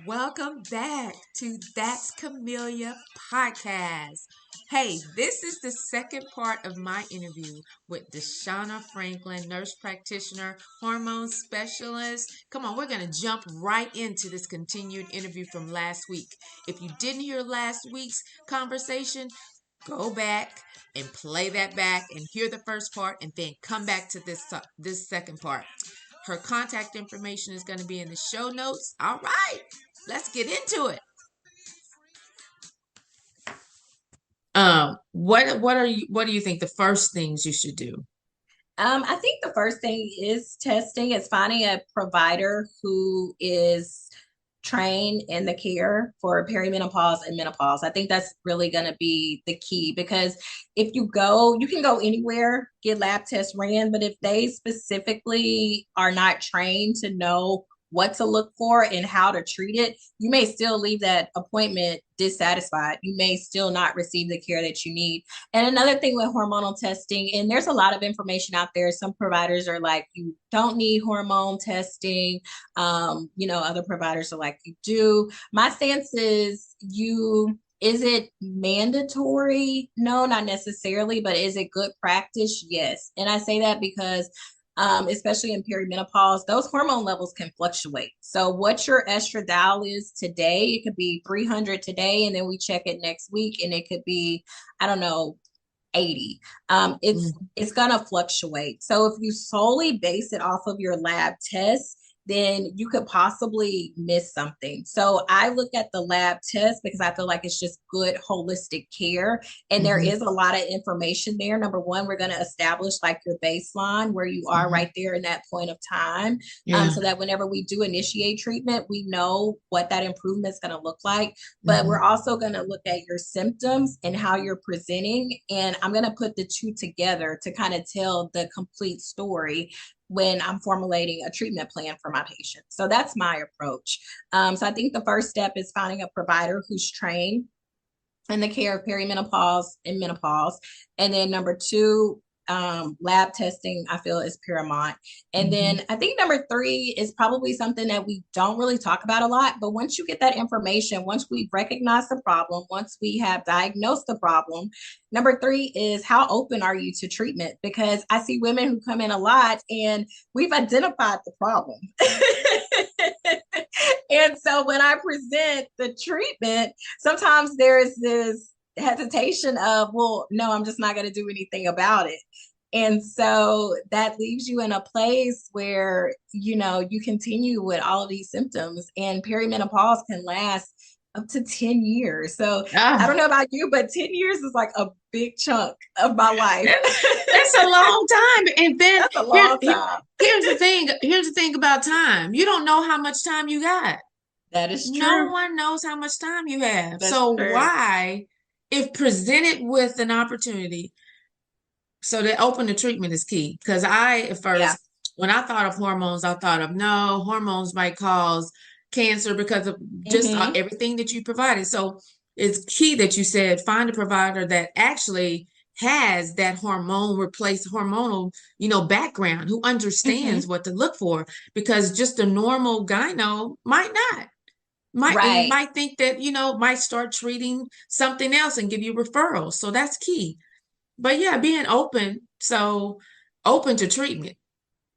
Welcome back to That's Camellia podcast. Hey, this is the second part of my interview with Dashauna Franklin, nurse practitioner, hormone specialist. Come on, we're going to jump right into this continued interview from last week. If you didn't hear last week's conversation, go back and play that back and hear the first part and then come back to this second part. Her contact information is going to be in the show notes. All right, let's get into it. What do you think the first things you should do? I think the first thing is testing, is finding a provider who is trained in the care for perimenopause and menopause. I think that's really going to be the key because if you can go anywhere, get lab tests ran, but if they specifically are not trained to know what to look for and how to treat it, you may still leave that appointment dissatisfied. You may still not receive the care that you need. And another thing with hormonal testing, and there's a lot of information out there. Some providers are like, you don't need hormone testing. Other providers are like, you do. My stance is it mandatory? No, not necessarily, but is it good practice? Yes. And I say that because especially in perimenopause, those hormone levels can fluctuate. So what your estradiol is today, it could be 300 today, and then we check it next week, and it could be, I don't know, 80. It's gonna fluctuate. So if you solely base it off of your lab tests, then you could possibly miss something. So I look at the lab test because I feel like it's just good holistic care. And there Mm-hmm. is a lot of information there. Number one, we're going to establish like your baseline where you are Mm-hmm. right there in that point of time. Yeah. So that whenever we do initiate treatment, we know what that improvement is going to look like. But we're Mm-hmm. also going to look at your symptoms and how you're presenting. And I'm going to put the two together to kind of tell the complete story when I'm formulating a treatment plan for my patient. So that's my approach. So I think the first step is finding a provider who's trained in the care of perimenopause and menopause. And then number two, lab testing, I feel is paramount. And Mm-hmm. then I think number three is probably something that we don't really talk about a lot. But once you get that information, once we recognize the problem, once we have diagnosed the problem, number three is how open are you to treatment? Because I see women who come in a lot and we've identified the problem. And so when I present the treatment, sometimes there is this hesitation of, well, no, I'm just not going to do anything about it. And so that leaves you in a place where, you continue with all of these symptoms, and perimenopause can last up to 10 years. So I Ah, don't know about you, but 10 years is like a big chunk of my life. that's a long time. And then That's a long time. here's the thing. Here's the thing about time. You don't know how much time you got. That is No true. one knows how much time you have. That's So true. why, if presented with an opportunity, so the open the treatment is key. Because I, at Yeah. first, when I thought of hormones, I thought of no, hormones might cause cancer because of just Hmm. everything that you provided. So it's key that you said find a provider that actually has that hormonal, background, who understands Hmm. what to look for, because just a normal gyno might not. Right. Might think that, might start treating something else and give you referrals. So that's key. But yeah, being open, so open to treatment.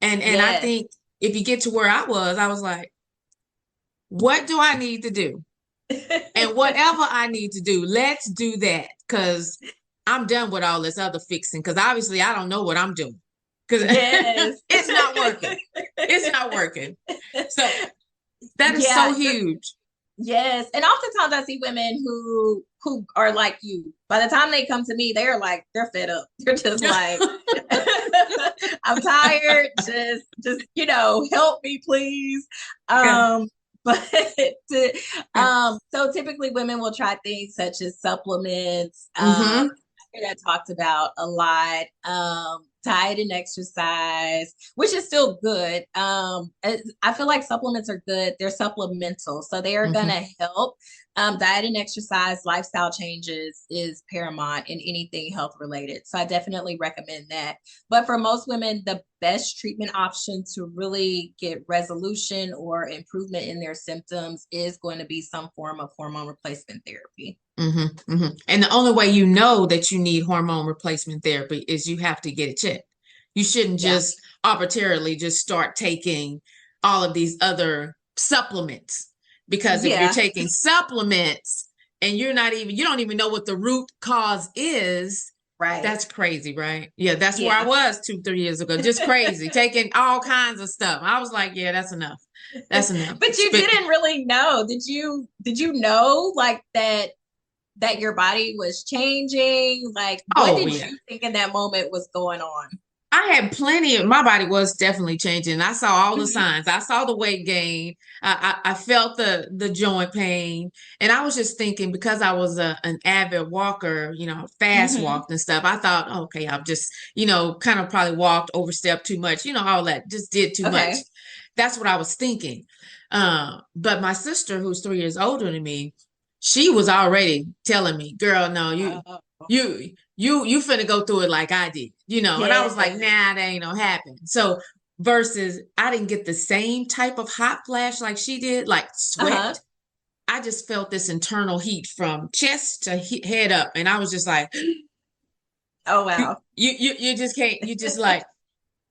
And I Yes. think if you get to where I was like, what do I need to do? And whatever I need to do, let's do that. Cause I'm done with all this other fixing. Cause obviously I don't know what I'm doing. Cause Yes. it's not working. It's not working. So that is Yeah, so huge. yes. And oftentimes I see women who are like you. By the time they come to me, they're fed up. They're just like, I'm tired. Just help me, please. Yeah. Um, but so typically women will try things such as supplements. Mm-hmm. I hear that talked about a lot. diet and exercise, which is still good. I feel like supplements are good. They're supplemental, so they are going to help. Diet and exercise, lifestyle changes is paramount in anything health related. So I definitely recommend that. But for most women, the best treatment option to really get resolution or improvement in their symptoms is going to be some form of hormone replacement therapy. And the only way you know that you need hormone replacement therapy is you have to get it checked. You shouldn't just arbitrarily just start taking all of these other supplements, because if you're taking supplements and you don't even know what the root cause is, right? That's crazy, right? Yeah, that's where I was 2-3 years ago, just crazy, taking all kinds of stuff. I was like, yeah, that's enough. That's enough. But you didn't really know. Did you know like that your body was changing? Like, what did you think in that moment was going on? I had my body was definitely changing. I saw all the signs. I saw the weight gain. I felt the joint pain. And I was just thinking, because I was an avid walker, fast walked and stuff, I thought, okay, I've just, kind of probably walked, overstepped too much, all that, just did too much. That's what I was thinking. But my sister, who's 3 years older than me, she was already telling me, girl, no, you finna go through it like I did, and I was like, nah, that ain't gonna happen. So versus I didn't get the same type of hot flash like she did, like sweat. I just felt this internal heat from chest to head up. And I was just like, oh, wow. You just can't, you just like,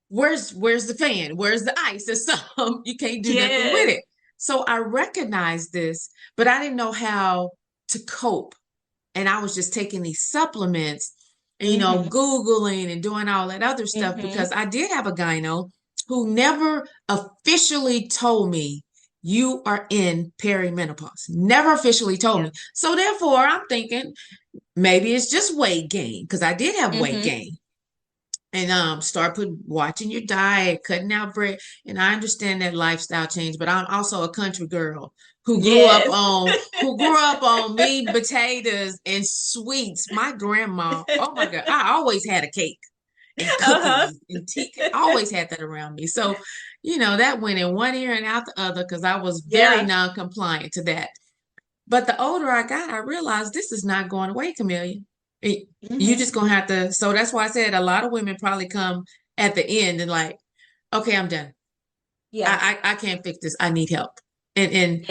where's the fan? Where's the ice? There's some, you can't do nothing with it. So I recognized this, but I didn't know how to cope. And I was just taking these supplements and, Googling and doing all that other stuff, because I did have a gyno who never officially told me you are in perimenopause. Never officially told me. So therefore, I'm thinking maybe it's just weight gain, because I did have weight gain. And start watching your diet, cutting out bread. And I understand that lifestyle change, but I'm also a country girl who grew up on meat, potatoes, and sweets. My grandma, oh my God, I always had a cake and cookies and tea. I always had that around me. So, that went in one ear and out the other, because I was very non-compliant to that. But the older I got, I realized this is not going away, Camellia. You just gonna have to. So that's why I said a lot of women probably come at the end and like, okay, I'm done. I can't fix this. I need help. And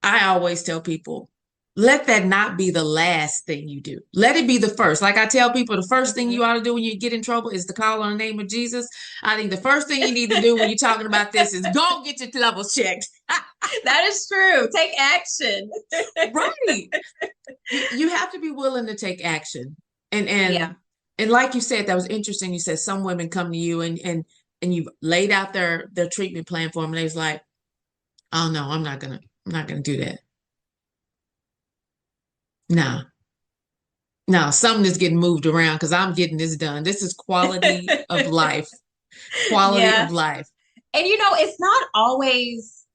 I always tell people, let that not be the last thing you do. Let it be the first. Like I tell people, the first thing you ought to do when you get in trouble is to call on the name of Jesus. I think the first thing you need to do when you're talking about this is go get your levels checked. That is true. Take action. Right. You have to be willing to take action. And like you said, that was interesting. You said some women come to you and you've laid out their treatment plan for them, and they was like, oh no, I'm not gonna do that. No, something is getting moved around, because I'm getting this done. This is quality of life. Quality of life. And it's not always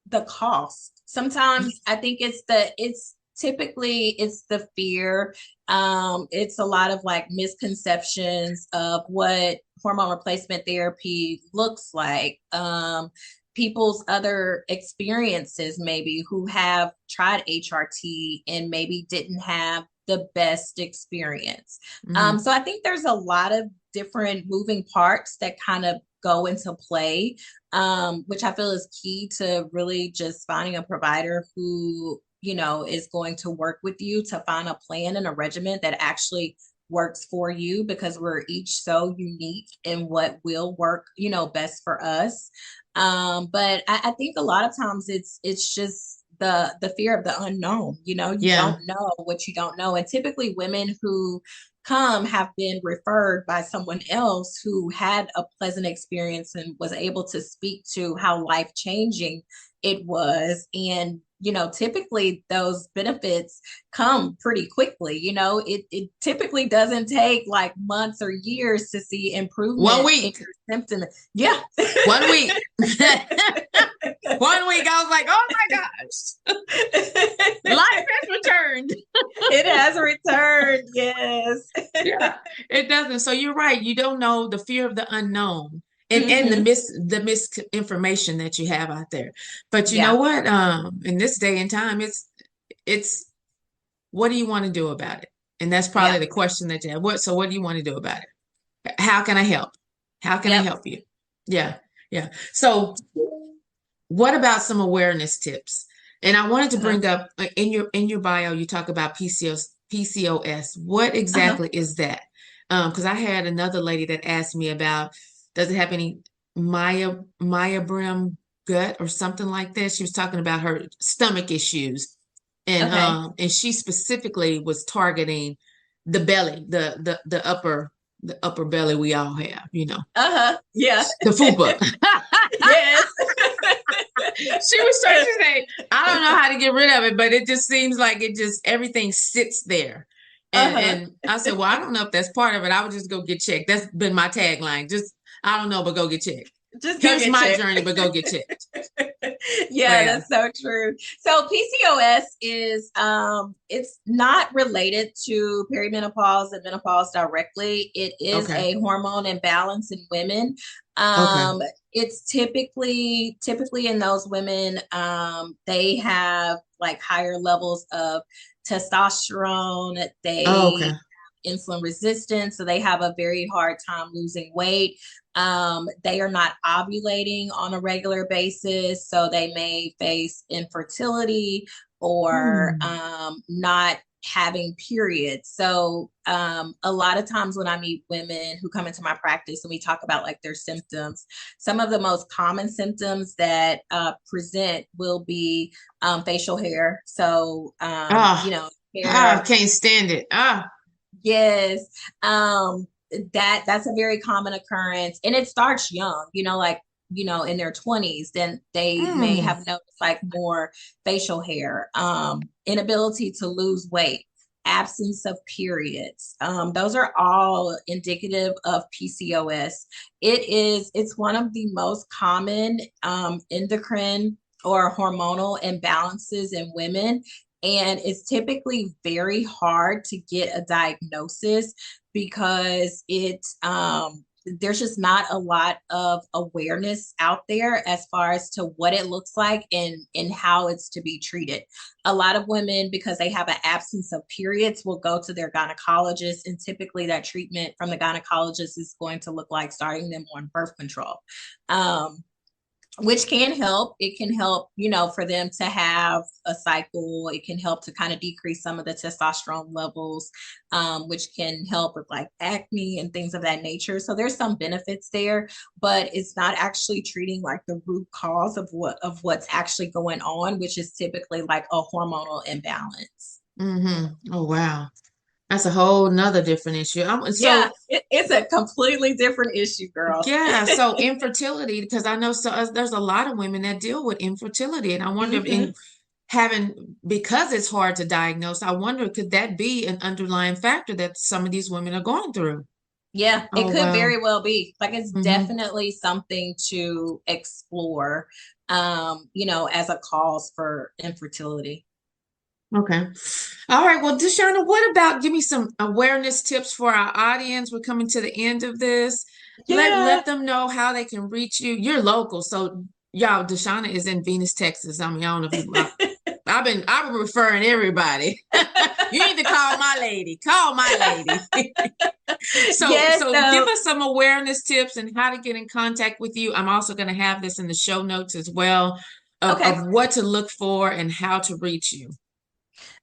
the cost. Sometimes I think it's typically the fear. It's a lot of like misconceptions of what hormone replacement therapy looks like. People's other experiences, maybe, who have tried HRT and maybe didn't have the best experience. So I think there's a lot of different moving parts that kind of go into play, which I feel is key to really just finding a provider who, is going to work with you to find a plan and a regimen that actually works for you, because we're each so unique in what will work, best for us. But I think a lot of times it's just the fear of the unknown. You don't know what you don't know. And typically women who come have been referred by someone else who had a pleasant experience and was able to speak to how life-changing it was. And typically those benefits come pretty quickly. It typically doesn't take like months or years to see improvement. 1 week. In your symptoms. Yeah. 1 week. 1 week. I was like, oh my gosh. Life returned. It has returned. Yes. Yeah, it doesn't. So you're right. You don't know the fear of the unknown and Hmm. the misinformation that you have out there. But you know Yeah. what? In this day and time, it's what do you want to do about it? And that's probably Yeah. the question that you have. What do you want to do about it? How can I help? How can I Yep. help you? Yeah, yeah. So what about some awareness tips? And I wanted to Uh-huh. bring up in your bio, you talk about PCOS. What Uh-huh. exactly is that? Because I had another lady that asked me about, does it have any myobrim gut or something like that? She was talking about her stomach issues, Okay. and she specifically was targeting the belly, the upper belly we all have, Uh-huh. Yeah. the fupa. Yes. She was trying to say, I don't know how to get rid of it, but it just seems like it just everything sits there. Uh-huh. And I said, well, I don't know if that's part of it. I would just go get checked. That's been my tagline. Just I don't know, but go get checked. Just go Here's get my checked. journey, but go get checked. Yeah, Yeah. that's so true. So PCOS is it's not related to perimenopause and menopause directly. It is Okay. a hormone imbalance in women. Okay. It's typically in those women, they have like higher levels of testosterone. Oh, okay. They insulin resistance, so they have a very hard time losing weight. They are not ovulating on a regular basis, so they may face infertility or Hmm. not having periods. So a lot of times when I meet women who come into my practice and we talk about like their symptoms, some of the most common symptoms that present will be facial hair. So Ah, hair. can't stand it. Ah. Yes. That's a very common occurrence and it starts young, like, in their 20s, then they may Mm. have noticed like more facial hair, inability to lose weight, absence of periods. Those are all indicative of PCOS. It's one of the most common endocrine or hormonal imbalances in women, and it's typically very hard to get a diagnosis because there's just not a lot of awareness out there as far as to what it looks like and how it's to be treated. A lot of women, because they have an absence of periods, will go to their gynecologist, and typically that treatment from the gynecologist is going to look like starting them on birth control. Um, which can help. It can help, for them to have a cycle. It can help to kind of decrease some of the testosterone levels, which can help with like acne and things of that nature. So there's some benefits there, but it's not actually treating like the root cause of what's actually going on, which is typically like a hormonal imbalance. Mm-hmm. Oh, wow. That's a whole nother different issue. Yeah, So it's a completely different issue, girl. yeah, so infertility, because I know there's a lot of women that deal with infertility, and I wonder if Hmm. in having because it's hard to diagnose, I wonder could that be an underlying factor that some of these women are going through? Yeah, it Oh could wow. very well be. Like it's Hmm. definitely something to explore, as a cause for infertility. Okay. All right. Well, Deshauna, what about give me some awareness tips for our audience? We're coming to the end of this. Yeah. Let them know how they can reach you. You're local, so y'all, Deshauna is in Venus, Texas. I mean, I don't know if you I've been referring everybody. You need to call my lady. Call my lady. So Yes, so give so us some awareness tips and how to get in contact with you. I'm also going to have this in the show notes as well okay. of what to look for and how to reach you.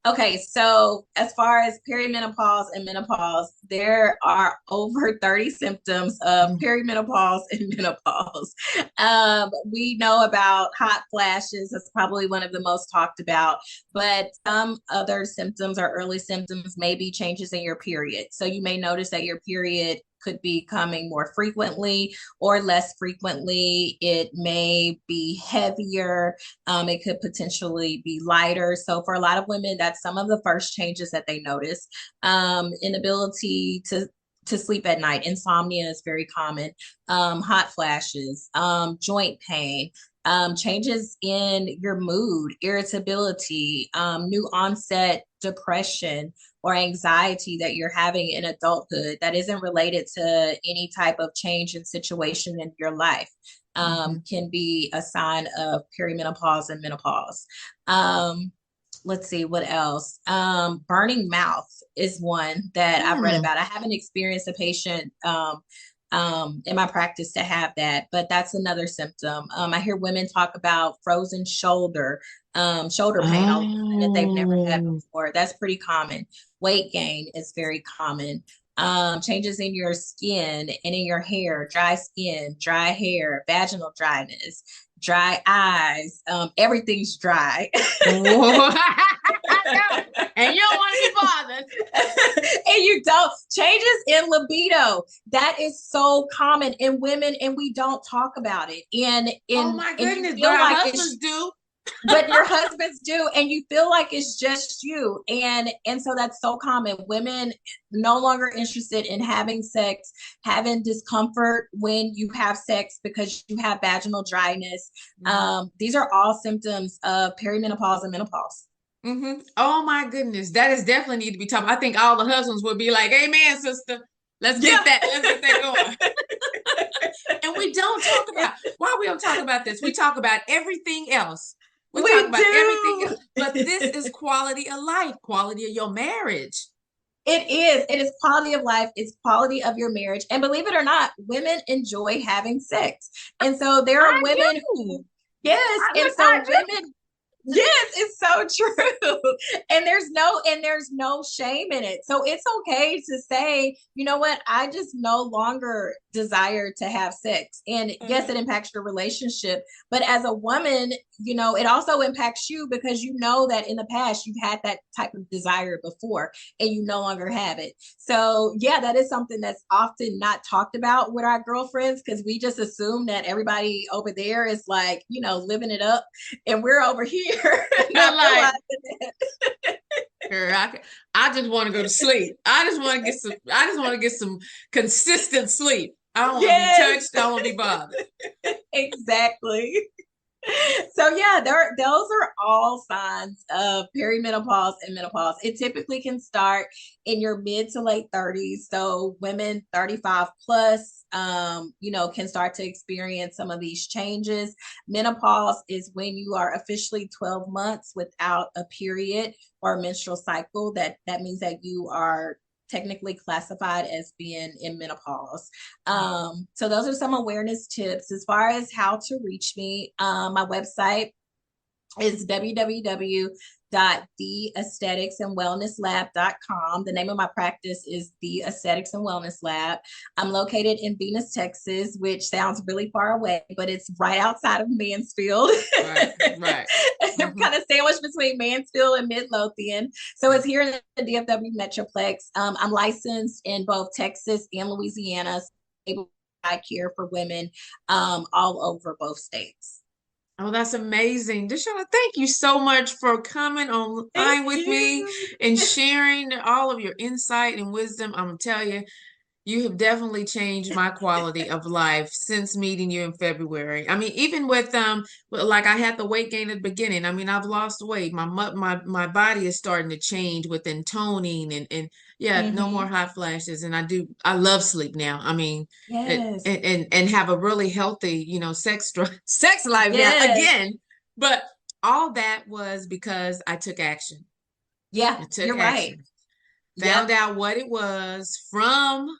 Okay, so as far as perimenopause and menopause, there are over 30 symptoms of Mm. perimenopause and menopause. We know about hot flashes, that's probably one of the most talked about, but some other symptoms or early symptoms may be changes in your period. So you may notice that your period could be coming more frequently or less frequently. It may be heavier. It could potentially be lighter. So for a lot of women, that's some of the first changes that they notice. Inability to to sleep at night. Insomnia is very common. Hot flashes, joint pain, changes in your mood, irritability, new onset depression or anxiety that you're having in adulthood that isn't related to any type of change in situation in your life, can be a sign of perimenopause and menopause. Let's see what else. Burning mouth is one that I've read about. I haven't experienced a patient in my practice to have that, but that's another symptom. I hear women talk about frozen shoulder pain all of a sudden that they've never had before. That's pretty common. Weight gain is very common. Changes in your skin and in your hair, dry skin, dry hair, vaginal dryness, dry eyes, everything's dry. And you don't want to be bothered. And you don't. Changes in libido. That is so common in women, and we don't talk about it. Oh my goodness, but our husbands do. But your husbands do, and you feel like it's just you. And so that's so common. Women no longer interested in having sex, having discomfort when you have sex because you have vaginal dryness. These are all symptoms of perimenopause and menopause. Oh my goodness, that is definitely need to be talked. I think all the husbands would be like, "Amen, sister. Let's get that. Let's get that going." And we don't talk about why we don't talk about this. We talk about everything else. We talk about everything else, but this is quality of life, quality of your marriage. It is. It is quality of life. It's quality of your marriage. And believe it or not, women enjoy having sex. And so there are women who, yes, and so women. Yes, it's so true. And there's no shame in it. So it's okay to say, you know what, I just no longer desire to have sex. And yes, it impacts your relationship, but as a woman, you know, it also impacts you because you know that in the past you've had that type of desire before and you no longer have it. So yeah, that is something that's often not talked about with our girlfriends because we just assume that everybody over there is like, you know, living it up and we're over here not realizing it. Girl, I just want to go to sleep. I just want to get some consistent sleep. I don't want to be touched. I don't want to be bothered. Exactly. So yeah, those are all signs of perimenopause and menopause. It typically can start in your mid to late 30s. So women 35 plus, you know, can start to experience some of these changes. Menopause is when you are officially 12 months without a period or menstrual cycle. That means that you are technically classified as being in menopause. So those are some awareness tips. As far as how to reach me, my website is www.theaestheticsandwellnesslab.com. The name of my practice is The Aesthetics and Wellness Lab. I'm located in Venus, Texas, which sounds really far away, but it's right outside of Mansfield. Right. I'm kind of sandwiched between Mansfield and Midlothian. So it's here in the DFW Metroplex. I'm licensed in both Texas and Louisiana, able to provide care for women all over both states. Oh, that's amazing. Dashauna, thank you so much for coming online with me and sharing all of your insight and wisdom. I'm telling you, you have definitely changed my quality of life since meeting you in February. I mean, even with like I had the weight gain at the beginning. I mean, I've lost weight. My body is starting to change with toning and no more hot flashes. And I love sleep now. I mean, yes, and have a really healthy, you know, sex life now again. But all that was because I took action. Yeah, you're action. Right. Found out what it was from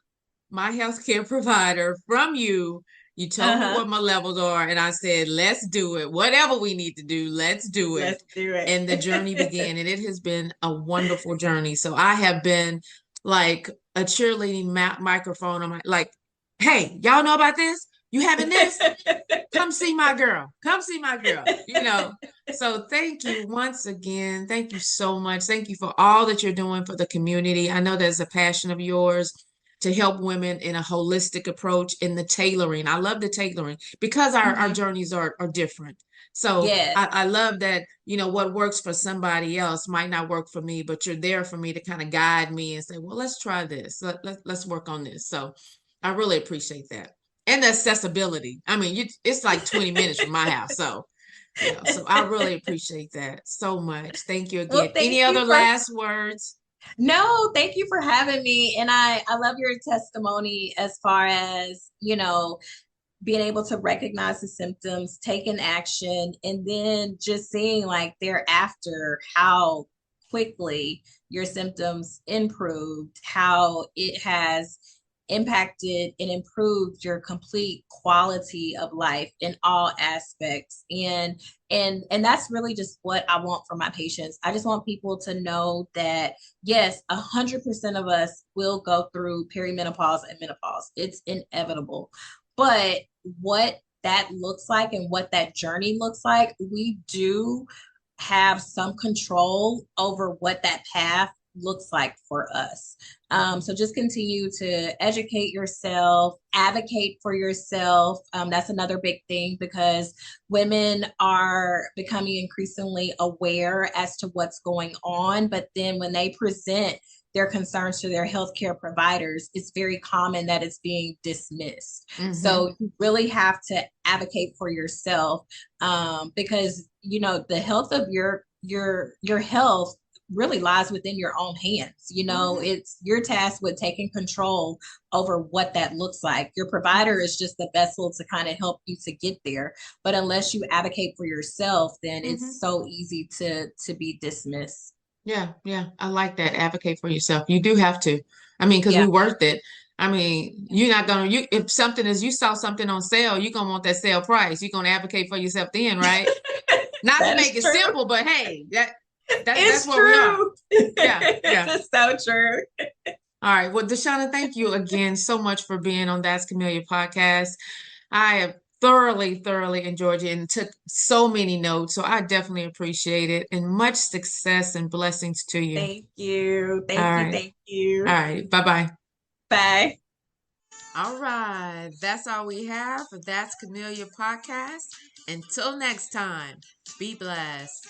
my healthcare provider, from you. You told me what my levels are, and I said, let's do it. Whatever we need to do, let's do it. Let's do it. And the journey began, and it has been a wonderful journey. So I have been like a cheerleading microphone on my, like, hey, y'all know about this? You having this? Come see my girl. Come see my girl. You know. So thank you once again. Thank you so much. Thank you for all that you're doing for the community. I know there's a passion of yours to help women in a holistic approach in the tailoring. I love the tailoring because our journeys are different. So Yes. I love that, what works for somebody else might not work for me, but you're there for me to kind of guide me and say, well, let's try this. Let's work on this. So I really appreciate that. And the accessibility. I mean, it's like 20 minutes from my house. So, so I really appreciate that so much. Thank you Well, again. thank Any you other for last words? no, thank you for having me. And I love your testimony as far as, being able to recognize the symptoms, taking action, and then just seeing like thereafter how quickly your symptoms improved, how it has impacted and improved your complete quality of life in all aspects. And that's really just what I want for my patients. I just want people to know that yes, 100% of us will go through perimenopause and menopause. It's inevitable. But what that looks like and what that journey looks like, we do have some control over what that path looks like for us. So just continue to educate yourself, advocate for yourself. That's another big thing because women are becoming increasingly aware as to what's going on. But then when they present their concerns to their healthcare providers, it's very common that it's being dismissed. Mm-hmm. So you really have to advocate for yourself because the health of your health really lies within your own hands. Mm-hmm. It's your task with taking control over what that looks like. Your provider is just the vessel to kind of help you to get there. But unless you advocate for yourself, then Mm-hmm. it's so easy to be dismissed. Yeah, yeah. I like that. Advocate for yourself. You do have to. I mean, because Yeah. we worth it. I mean, you're not gonna if something is you saw something on sale, you're gonna want that sale price. You're gonna advocate for yourself then, right? Not to That make is it true. simple, but hey, that's It's where we are. true. Yeah, yeah. It's so true. All right. Well, Dashauna, thank you again so much for being on That's Camellia podcast. I have thoroughly, thoroughly enjoyed it and took so many notes. So I definitely appreciate it and much success and blessings to you. Thank you. All Thank you. right. Thank you. All right. Bye-bye. Bye. All right. That's all we have for That's Camellia podcast. Until next time, be blessed.